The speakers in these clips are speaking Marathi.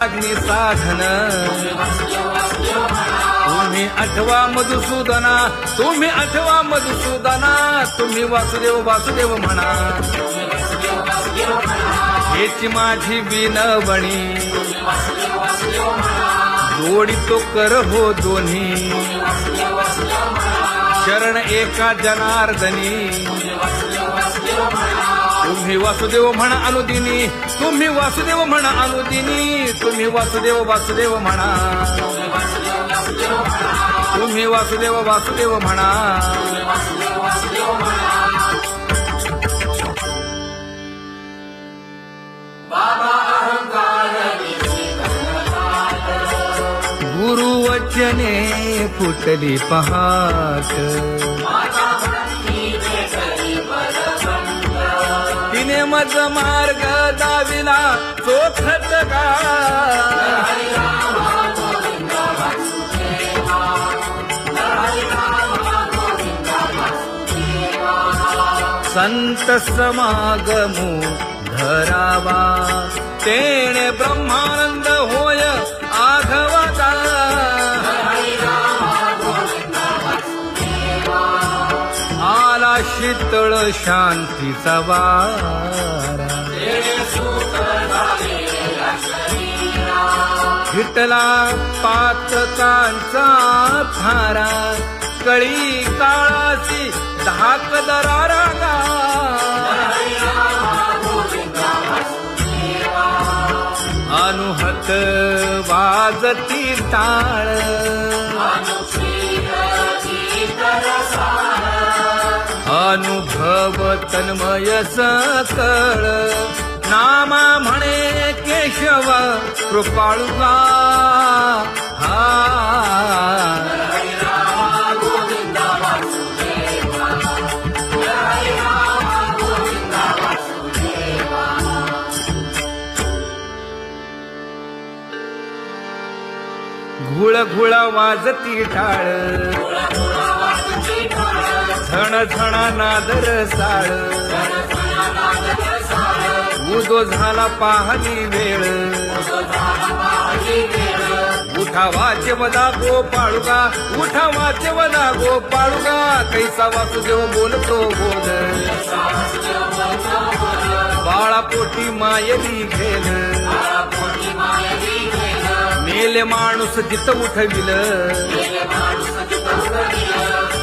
अग्नि साधन तुम्ही आठवा मधुसूदना, तुम्ही आठवा मधुसूदना, तुम्ही वासुदेव वासुदेव म्हणा. हेची माझी विनवणी जोडितो कर हो दोन्ही, शरण एका जनार्दनी. तुम्ही वासुदेव म्हणा अनुदिनी, तुम्ही वासुदेव म्हणा अनुदिनी, तुम्ही वासुदेव वासुदेव म्हणा, तुम्ही वासुदेव वासुदेव म्हणा. गुरुवचने फुटली पहाट, तिने मज मार्ग दाविला चोखत का. संत समागमू धरावा, तेणे ब्रह्मानंद होय आघवता. आला शीतळ शांतीचा वारा, हिटला पातकांचा थारा. कळी काळाची धाक दरारा, अनुहत वाजती टाळ. अनुभव तन्मय सकळ, नामा म्हणे केशव कृपाळुगा. हा घुळ घुळ वाजती टाळ, झण झण नादर साळ. उदो झाला पाहली वेळ, उठा वाचे वदा गोपाळुगा, उठा वाचे वदा गोपाळुगा. कैसा वासुदेव बोलतो बोल, बाळापोटी मायली घेल. मेले माणूस जित उठविल,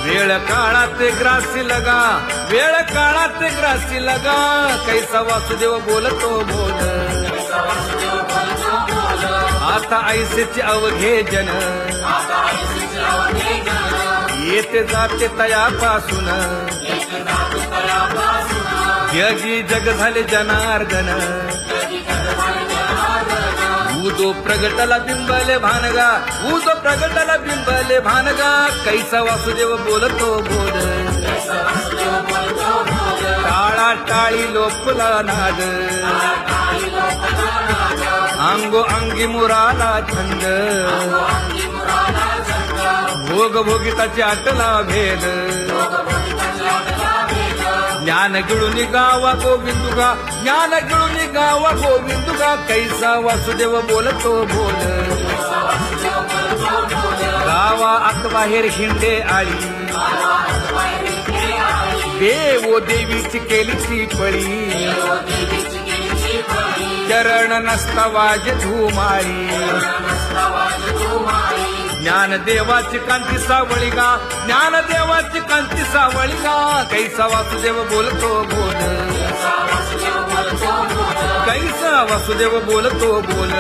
वेळ काळात ग्रासी लगा, वेळ काळात ग्रासी लगा. कैसा वासुदेव बोलतो बोल, आता ऐसेचे अवघे जन. येते जाते तयापासून, जगी जग झाले जनार्दन. उदो प्रगटला बिंबले भानगा, उदो प्रगटला बिंबले भानगा. कैसा वासुदेव बोलतो बोल, टाळा टाळी लोपला नाद. अंगो अंगी मुराला छंद, भोग भोगिताची आटला भेद. ज्ञान गिळून गावा गोविंदुगा, ज्ञान गिळून गावा गोविंदुगा. कैसा वासुदेव बोलतो बोल, गावा आत बाहेर हिंडे आळी. देवो देवीची केलीची पळी, चरण नसता वाज धुमाळी. ज्ञान देवाची कांती सावळी गा, ज्ञान देवाची कांती सावळी गा. कैसा वासुदेव बोलतो बोल, कैसा वासुदेव बोलतो बोल.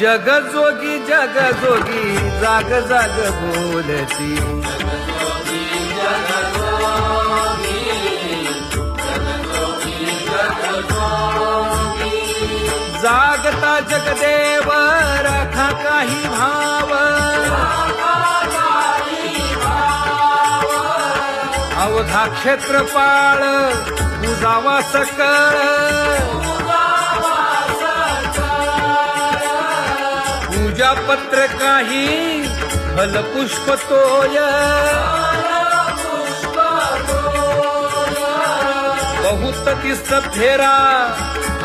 जग जोगी जाग जाग बोलती. जागता जगदेव राखा काही भाव, अवधा क्षेत्रपाळ उजावा सकळ. पूजा पत्र काही फल पुष्प तोय, बहु 37 फेरा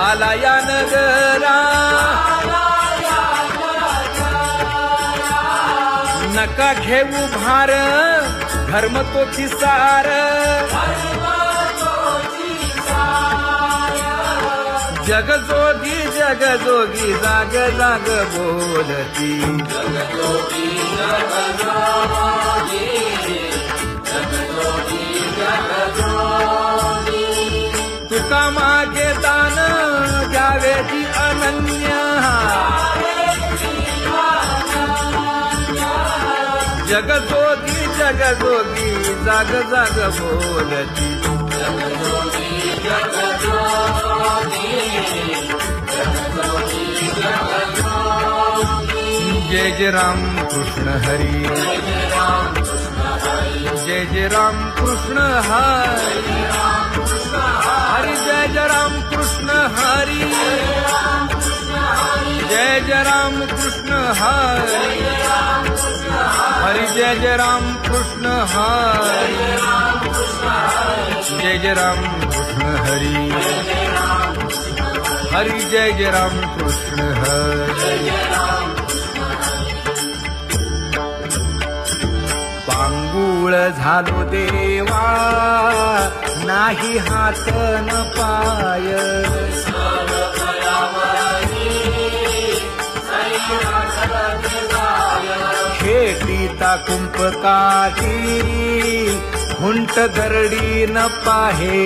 आला या नगरा नका घेऊ भार धर्म तोची सार जगजोगी जगजोगी जाग जाग बोलती तुका मागे दान द्यावेची अनन्य जगजोगी जगजोगी जाग जाग बोलती जय जय राम कृष्ण हरी जय जय राम कृष्ण हरी हरी जय जय राम कृष्ण हरी जय जय राम कृष्ण हरी हरी जय जय राम कृष्ण हरी जय जय राम कृष्ण हरी हरी जय जय राम कृष्ण हरी पांगुळ झालो देवा नाही हात न पाय खेटीता कुंपकाठी हुंट गरडी न पाहे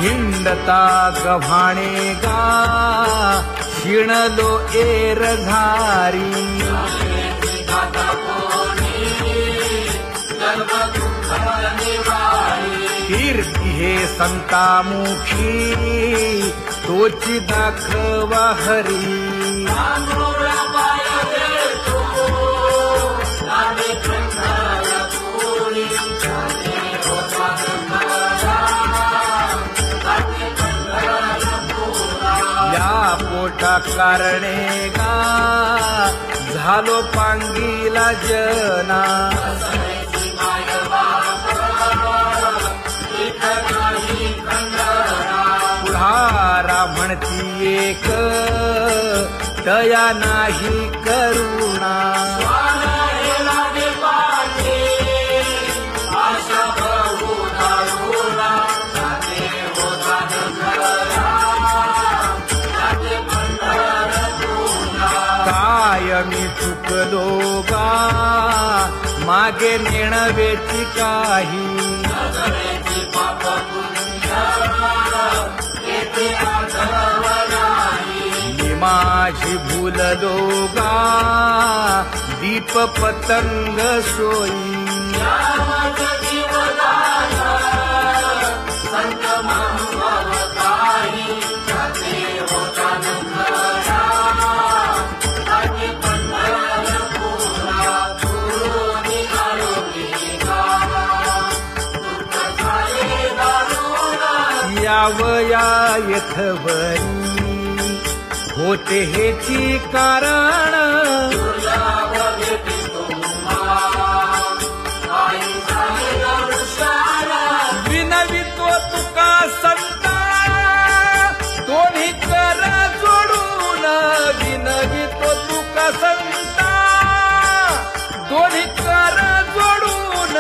हिंडता गव्हाणे गा शिणलो एर घारी कीर्ती हे संतामुखी तोची दाखवा हरी पोटा कारणे गा झालो पांगीला जना पुढारा म्हणती एक दया नाही करुणा मी चुकलो गा मागे नेणवेची काही मी माझी भूललो गा दीप पतंग सोयी यावया यथवरी होते हेची कारण विनवितो तुका संता दोन्ही कर जोडून विनवितो तुका संता दोन्ही कर जोडून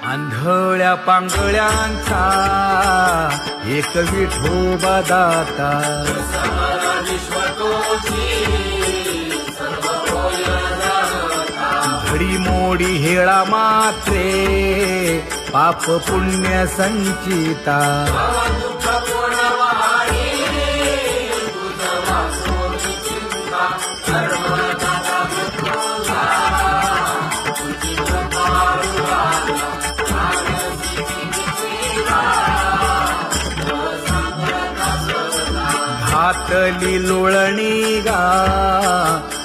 आंधळ्या पांगळ्यांचा एक विठोबा दाता घडी मोडी हेळा मात्रे पाप पुण्य संचिता घातली लोळणी गा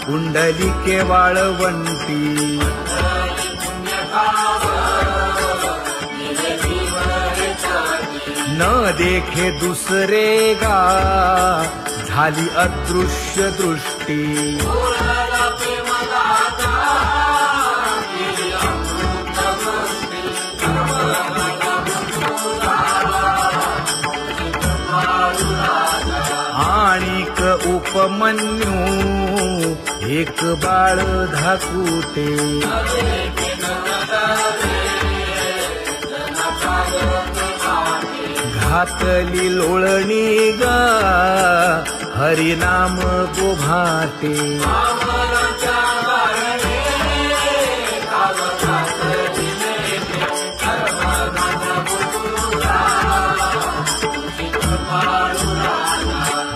कुंडलिके वाळवंटी न देखे दुसरे गा झाली अदृश्य दृष्टी आणिक उपमन्यू एक बाळ धाकुटे घातली लोळणी गा हरिनाम गोभाटे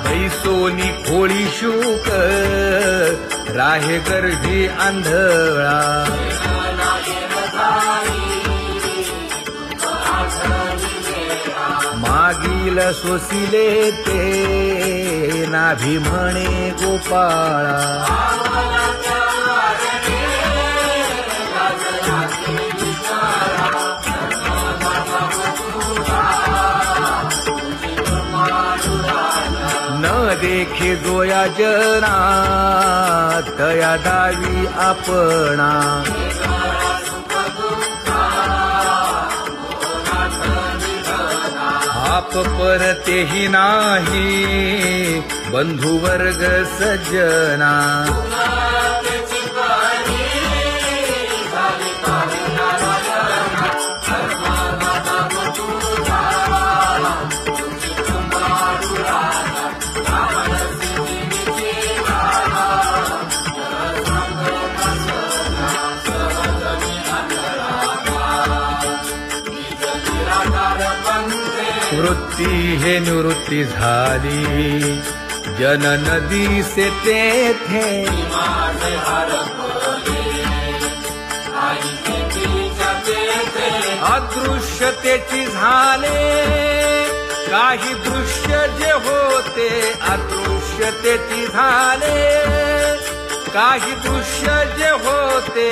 बैसोनी खोळी शूक राहे गर्भी आंधळा मागील सोसिले ते नाभी म्हणे गोपाळा न देखे जोया जना तया दावी आपणा आप परतेही नाही बंधू वर्ग सज्जना वृत्ती हे निवृत्ती झाली जन नदी से तेथे अदृश्यतेची झाले काही दृश्य जे होते अदृश्यतेची झाले काही दृश्य जे होते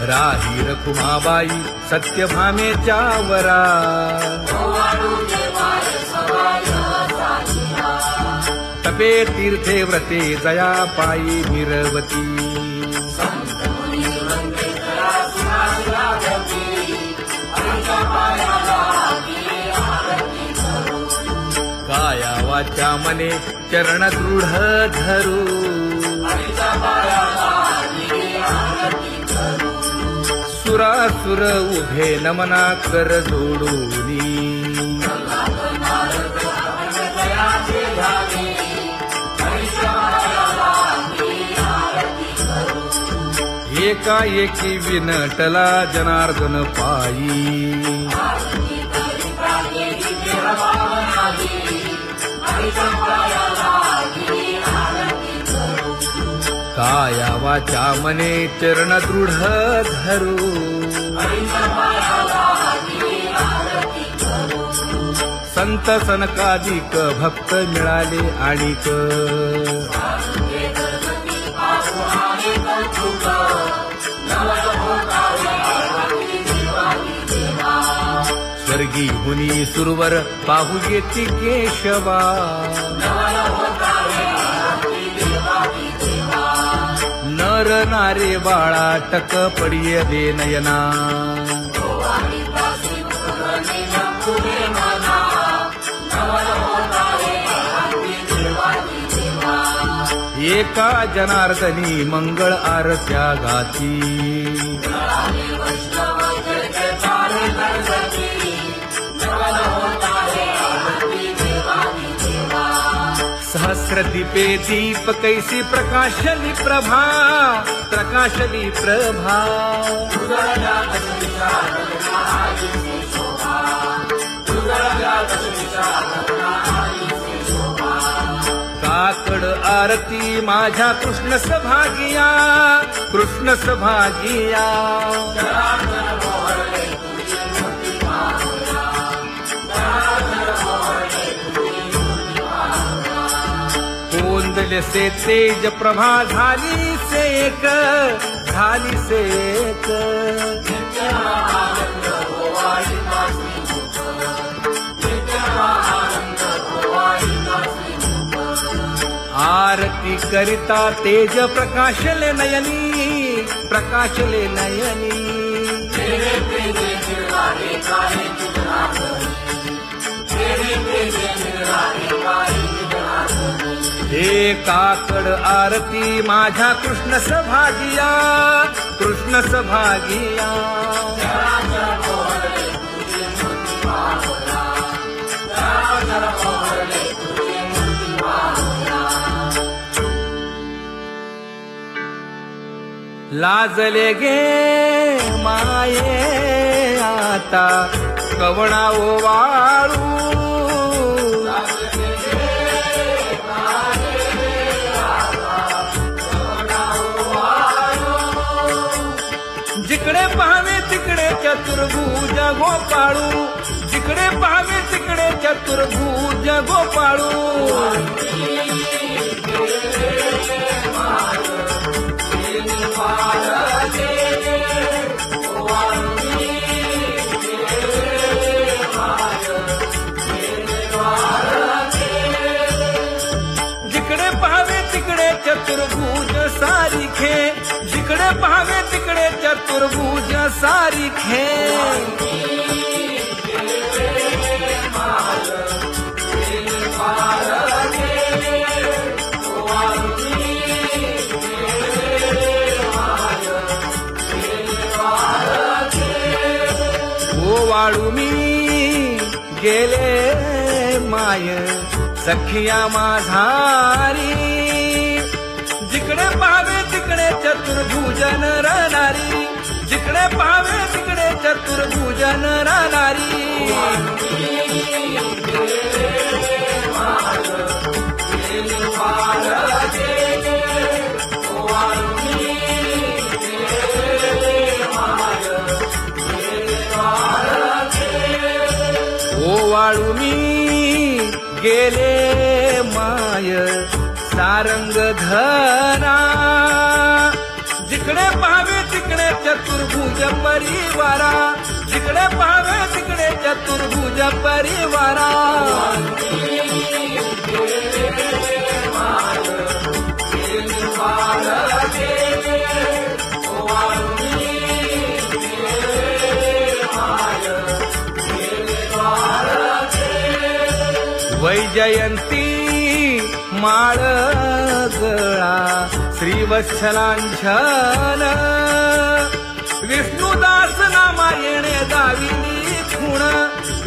राही रखुमाबाई सत्यभामेच्या वरा तपे तीर्थे व्रते जया पायी मिरवती काया वाचा मने चरण दृढ धरू सुरासुर उभे नमना कर जोडूनी एकाएकी विनटला जनार्दन पायी काया वाचा मने चरण दृढ धरू संत सनकादिक भक्त मिळाले आणिक स्वर्गी मुनी सुरवर पाहू येती केशवा नर नारे बाळा टक पडिये दे नयना एका जनार्दनी मंगळ आरत्या गाती सहस्रदीपे दीप कैसी प्रकाशली प्रभा, प्रकाशली प्रभा. काकड आरती माझ्या कृष्ण सभागिया, कृष्ण सभागिया. कोंदले से तेज प्रभा झाली से एक, झाली से एक. आरती करिता तेज प्रकाशले नयनी, प्रकाशले नयनी. हे काकड आरती माझ्या कृष्ण सभागिया, कृष्ण सभागिया. लाजले गे माये आता कवणा ओवाळू. जिकडे पाहावे तिकडे चतुर्भुज गोपाळू, जिकडे पाहावे तिकडे चतुर्भुज गोपाळू. जिकडे पाहावे तिकडे चतुर्भुज सारिखे, जिकडे पाहावे तिकडे चतुर्भुज सारिखे. ओवाळू मी गेले माय सखिया माझारी. जिकडे पाहावे तिकडे चतुर्भुजन राहणारी, जिकडे पाहावे तिकडे चतुर्भुजन राहणारी. ओवाळू मी गेले माय सारंग धरा. जिकडे पाहावे तिकडे चतुर्भुज परिवारा, जिकडे पाहावे तिकडे चतुर्भुज परिवारा. वैजयंती माळ गळा श्रीवत्सलांछन. विष्णुदास नामायणे दाविनी खूण,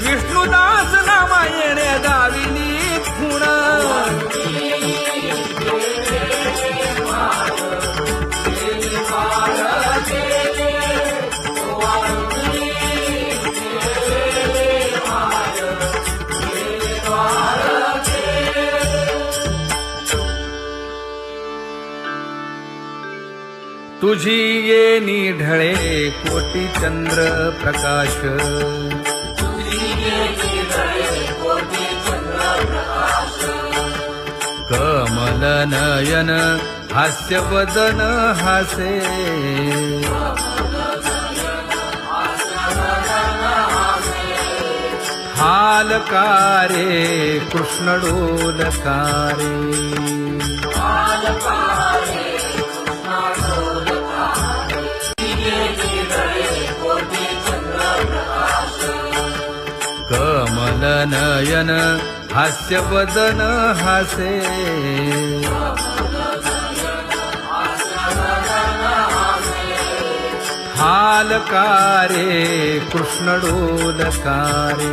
विष्णुदास नामायणे दाविनी खूण. तुझी येनी ढळे कोटी चंद्र प्रकाश. कमल नयन हास्य वदन हासे. हालकारे कृष्ण डोलकारे. कमल नयन हास्य वदन हासे. हालकारे कृष्ण डोलकारे.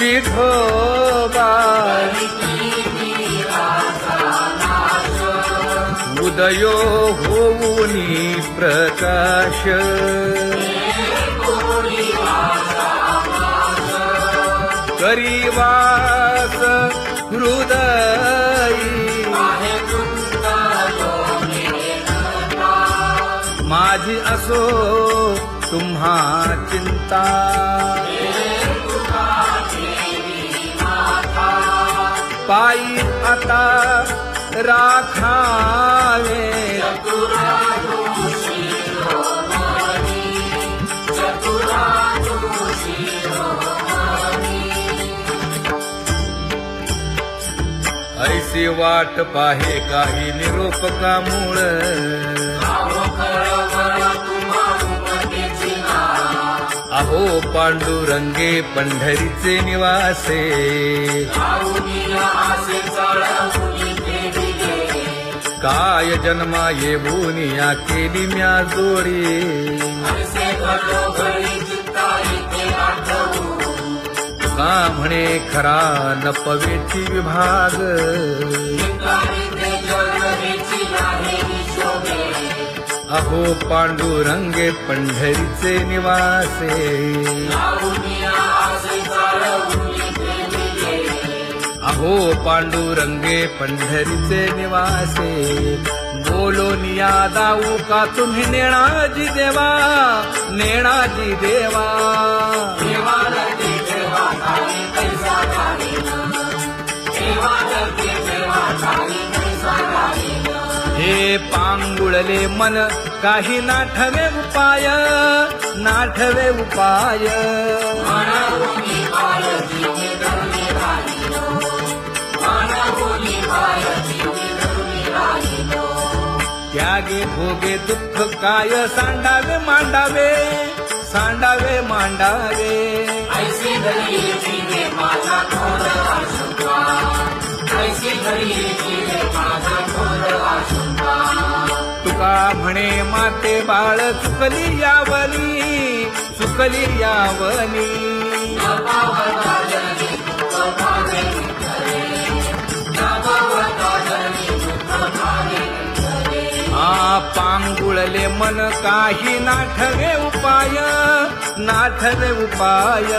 विठोबा उदयो होऊनी प्रकाश करीवास हृदयी माझी असो तुम्हा चिंता पायी आता राखावे ऐसी वाट पाहे काही निरोप का मूळ अहो पांडुरंगे पंढरीचे निवासे काय जन्मा येऊन या केली म्या जोडी का म्हणे खरा नपवेची विभाग अहो पांडुरंगे पंढरीचे निवासे अहो पांडुरंगे पंढरीचे निवासे बोलो निया दाऊ का तुम्ही नेणाजी देवा नेणाजी देवा हे पांगुळले मन काही नाठवे उपाय नाठवे उपाय त्यागे भोगे दुःख काय सांडावे मांडावे सांडावे मांडावे तुका म्हणे माते बाळ चुकली यावली पांगुळले मन काही नाठवे उपाय नाठवे उपाय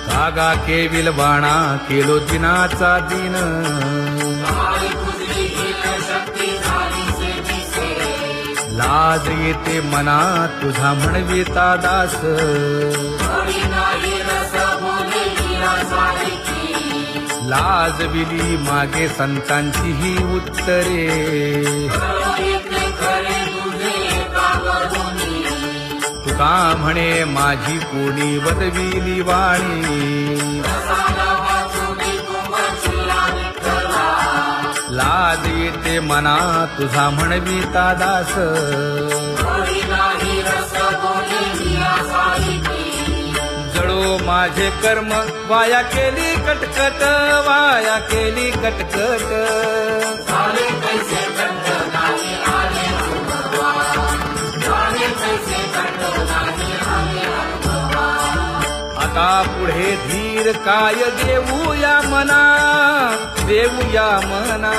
कागा केविल बाणा केलो दिनाचा दिन लाज येते मना तुझा म्हणविता दास लाज विली मागे संतांची ही उत्तरे तुका म्हणे माझी कोणी वदविली वाणी लाज येते मना तुझा म्हणविता दास जळो माझे कर्म वाया केली कटकट वाया केली कटकट आता पुढे धीर काय देऊया मना देऊया मना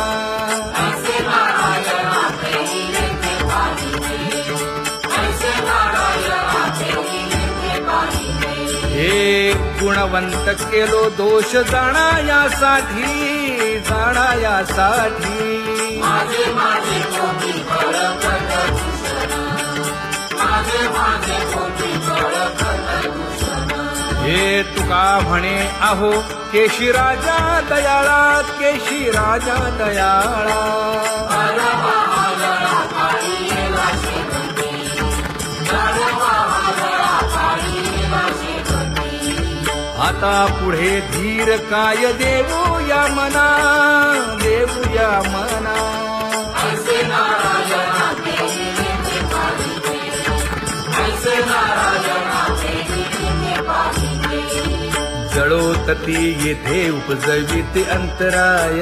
हे गुणवंत केलो दोष जाणायासाठी हे तुका म्हणे अहो केशी राजा दयाळा केशी राजा दयाळा आता पुढे धीर काय देऊया मना देऊया मना जळोतती येथे उपजविते अंतराय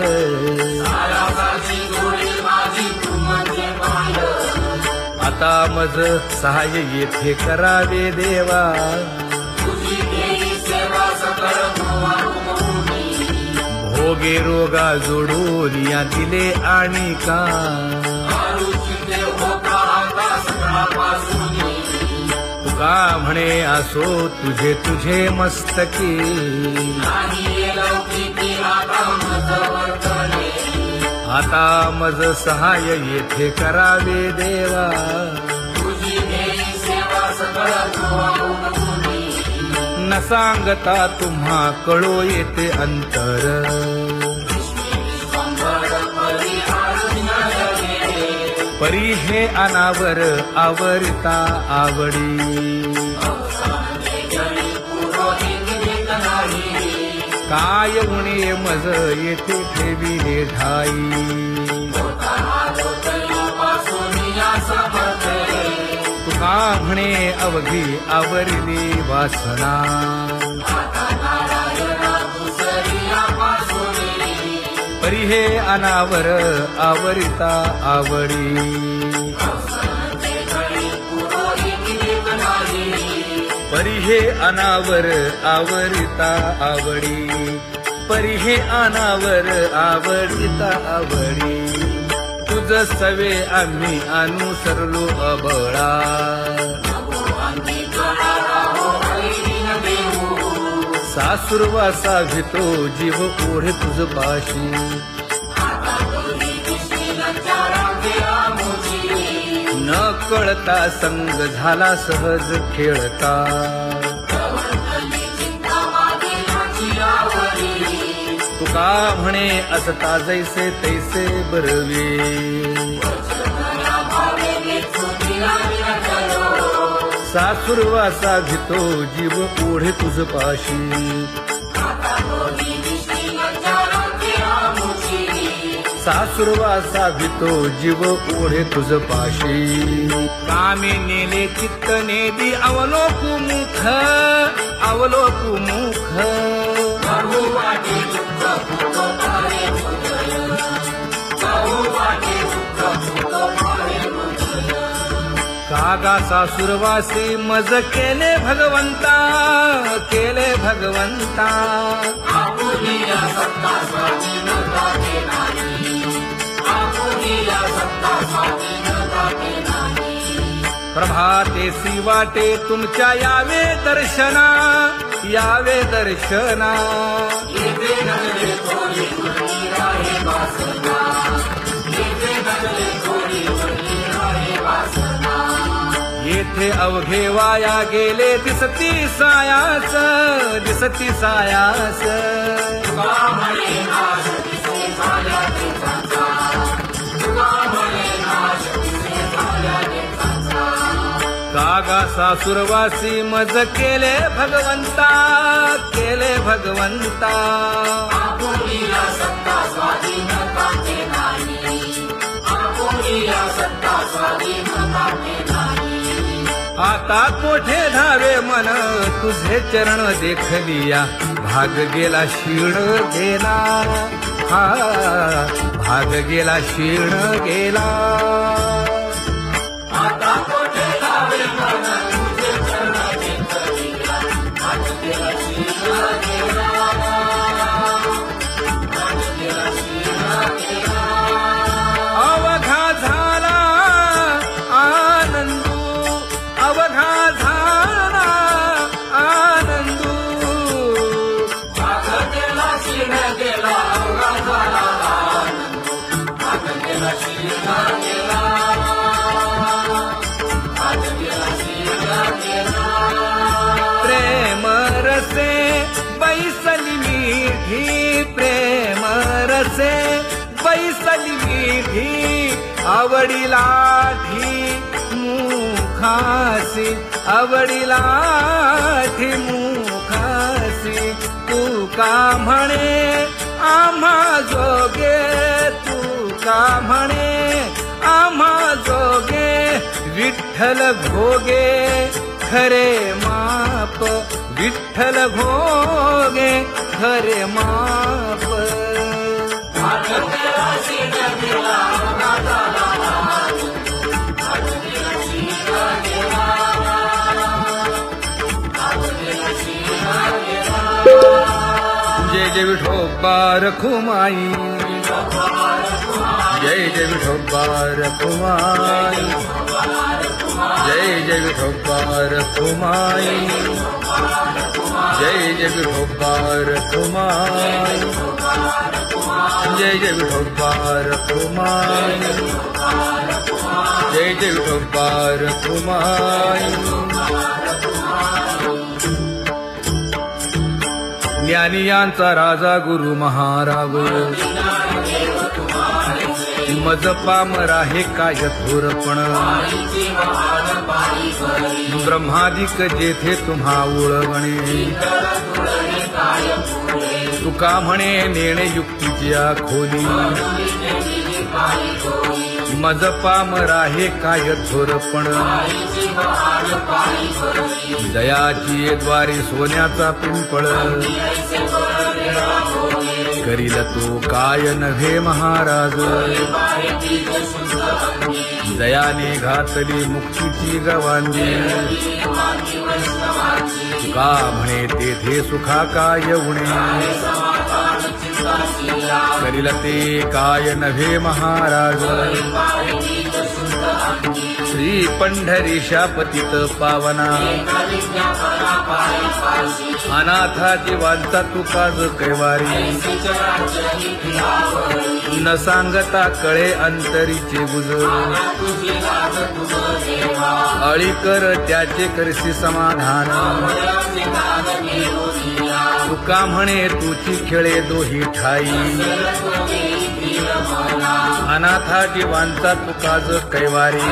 आता मज सहाय्य येथे करावे देवा, भोगे रोगा जोडून या दिले आणि का, तुका म्हणे असो तुझे तुझे मस्तकी, आता मज सहाय्य येथे करावे देवा, न सांगता तुम्हा कळो येते अंतर, परी हे अनावर आवरिता आवडी, काय उणे मज येथे ठेविले ठाई, तुका म्हणे अवघी आवरली वासना, परी हे अनावर आवरिता आवडी, परी हे अनावर आवरिता आवडी, परी हे अनावर आवडिता आवडी, तुझ सवे आम्ही अनुसरलो अबळा, सासुरवासा भितो जीव ओढे तुझ पाशी, न कळता संग झाला सहज खेळता, तुका म्हणे असता जैसे तैसे बरवे, सासुरवासा भितो जीव ओढे तुझ पाशी, सासुरवासा भितो जीव ओढे तुझ पाशी, कामे नेले चित्त नेदी अवलोकु मुख, अवलोकु मुख, कागा सासुरवासी मज केले भगवंता, केले भगवंता, प्रभातेसी वाटे तुमच्या यावे दर्शना, यावे दर्शना, येथे अवघे वाया गेले दिसती सायास, दिसती सायास, कागा सासुरवासी मज केले भगवंता, केले भगवंता, आता कोठे धावे मन तुझे चरण देखलिया, भाग गेला क्षीण गेला, हा भाग गेला क्षीण गेला, आता कोठे धावे मन तुझे चरण देखलिया, भाग गेला क्षीण गेला, भाग गेला क्षीण गेला, अवघा झाला आनंदू, अवघा झाला आनंदू, भाग गेला क्षीण गेला, अवघा झाला आनंदू, भाग गेला क्षीण गेला, भाग गेला क्षीण गेला, प्रेम रसे बैसली मीठी, प्रेम रसे बैसली मीठी, आवडीला ठी मुखासी, आवडीला ठी मुखासी, तू का म्हणे आम्हा जोगे, तू का म्हणे आम्हा जोगे, विठ्ठल भोगे खरे माप, विठ्ठल भोगे खरे माप, भाग गेला क्षीण गेला, अवघा झाला आनंदू, भाग गेला जय विठोबा रखुमाई, जय जय विठोबा रखुमाई, जय जय विठोबा रखुमाई, जय जय विठोबा रखुमाई, जय जय विठोबा रखुमाई, जय जय विठोबा रखुमाई. ज्ञानियांचा राजा गुरु महाराव, मज पामरा हे काय थोरपण, ब्रह्मादिक जेथे तुम्हा उळवणे, तुका म्हणे नेणे युक्तीच्या खोली, मज पामरा हे काय थोरपण, दयाची द्वारे सोन्याचा पिंपळ, करील तो काय नव्हे महाराज, दयाने घातली मुक्तीची गवांडी, तुका म्हणे तेथे सुखा काय उणे, करील ते काय नव्हे महाराज, श्री पंढरीशा पतित पावना, अनाथा जीवांचा तुकाज कैवारी, न सांगता कळे अंतरीचे गुज, अळी कर त्याचे करशी समाधान, तुका म्हणे तुची खेळे दोही ठाई, अनाथा जीवांचा तुकाज कैवारी,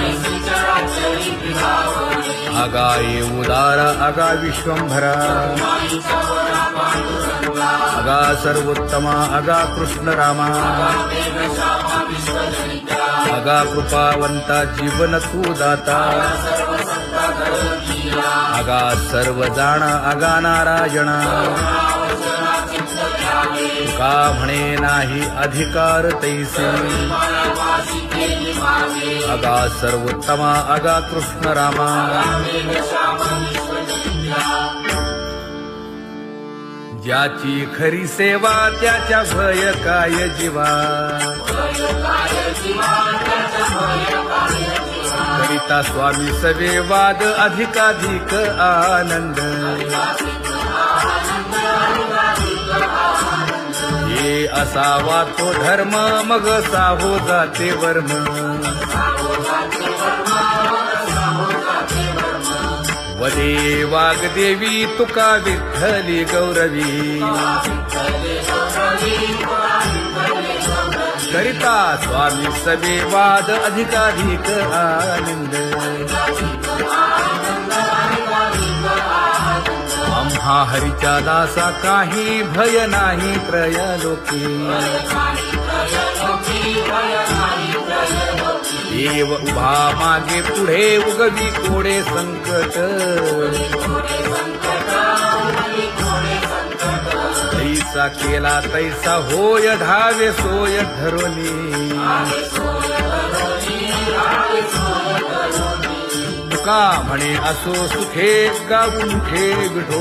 आगा ये उदारा आगा विश्वंभरा, आगा सर्वोत्तमा आगा कृष्ण रामा, आगा कृपावंता जीवन तू दाता, आगा सर्व जाणा आगा नारायणा, तुका म्हणे नाही अधिकार तैसे, आगा सर्वोत्तमा आगा कृष्ण रामा, ज्याची खरी सेवा त्याच्या भय काय जीवा, करिता स्वामी सवे वाद अधिकाधिक आनंद, ये असावा तो धर्म मग साहो जाते वर्म, वदे वाग्देवी तुका विठ्ठली गौरवी, करिता स्वामी सवे वाद अधिकाधिक आनंद, आम्हा हरीच्या दासा काही भय नाही त्रयलोकी, देव उभा मागे पुढे उगवी कोडे संकट, तैसा केला तैसा होय धावे सोय धरोनी, तुका म्हणे असो सुखे गाऊन ठे विठो